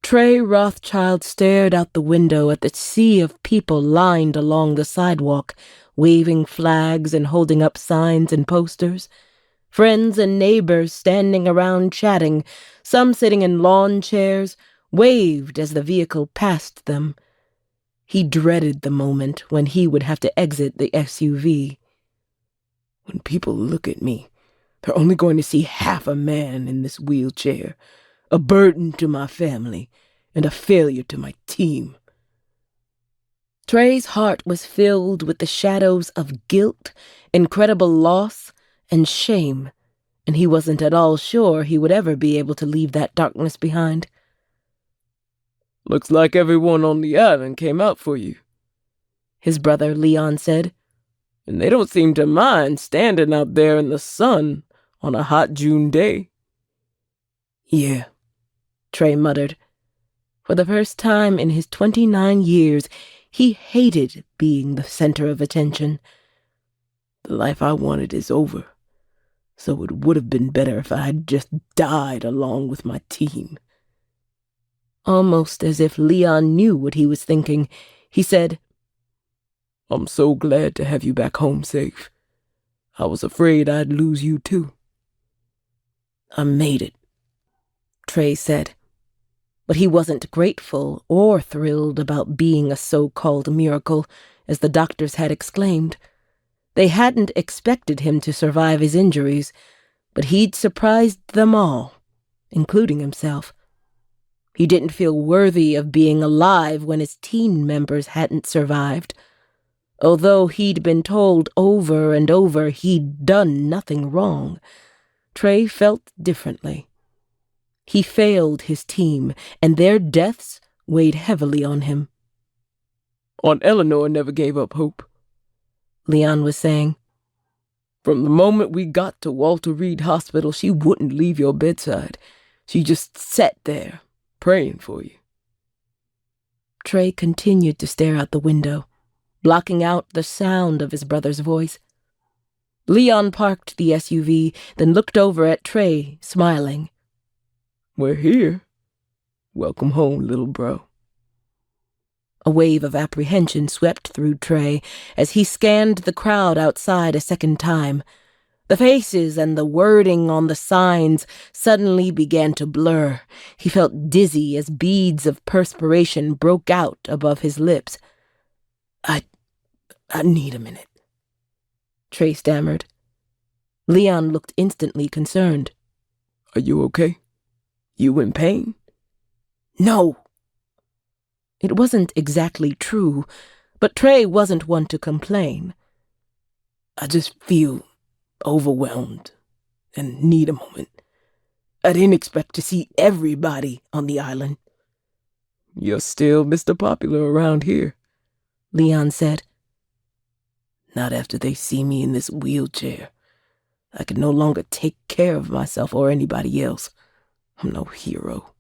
Trey Rothchild stared out the window at the sea of people lined along the sidewalk, waving flags and holding up signs and posters. Friends and neighbors standing around chatting, some sitting in lawn chairs, waved as the vehicle passed them. He dreaded the moment when he would have to exit the SUV. When people look at me, they're only going to see half a man in this wheelchair, a burden to my family, and a failure to my team. Trey's heart was filled with the shadows of guilt, incredible loss, and shame, and he wasn't at all sure he would ever be able to leave that darkness behind. "Looks like everyone on the island came out for you," his brother Leon said. "And they don't seem to mind standing out there in the sun on a hot June day." "Yeah," Trey muttered. For the first time in his 29 years, he hated being the center of attention. The life I wanted is over, so it would have been better if I had just died along with my team. Almost as if Leon knew what he was thinking, he said, "I'm so glad to have you back home safe. I was afraid I'd lose you too." "I made it," Trey said. But he wasn't grateful or thrilled about being a so-called miracle, as the doctors had exclaimed. They hadn't expected him to survive his injuries, but he'd surprised them all, including himself. He didn't feel worthy of being alive when his team members hadn't survived. Although he'd been told over and over he'd done nothing wrong, Trey felt differently. He failed his team, and their deaths weighed heavily on him. "Aunt Eleanor never gave up hope," Leon was saying. "From the moment we got to Walter Reed Hospital, she wouldn't leave your bedside. She just sat there, praying for you." Trey continued to stare out the window, blocking out the sound of his brother's voice. Leon parked the SUV, then looked over at Trey, smiling. "We're here. Welcome home, little bro." A wave of apprehension swept through Trey as he scanned the crowd outside a second time. The faces and the wording on the signs suddenly began to blur. He felt dizzy as beads of perspiration broke out above his lips. I need a minute," Trey stammered. Leon looked instantly concerned. "Are you okay? You in pain?" "No." It wasn't exactly true, but Trey wasn't one to complain. "I just feel overwhelmed and need a moment. I didn't expect to see everybody on the island." "You're still Mr. Popular around here," Leon said. "Not after they see me in this wheelchair. I can no longer take care of myself or anybody else. I'm no hero."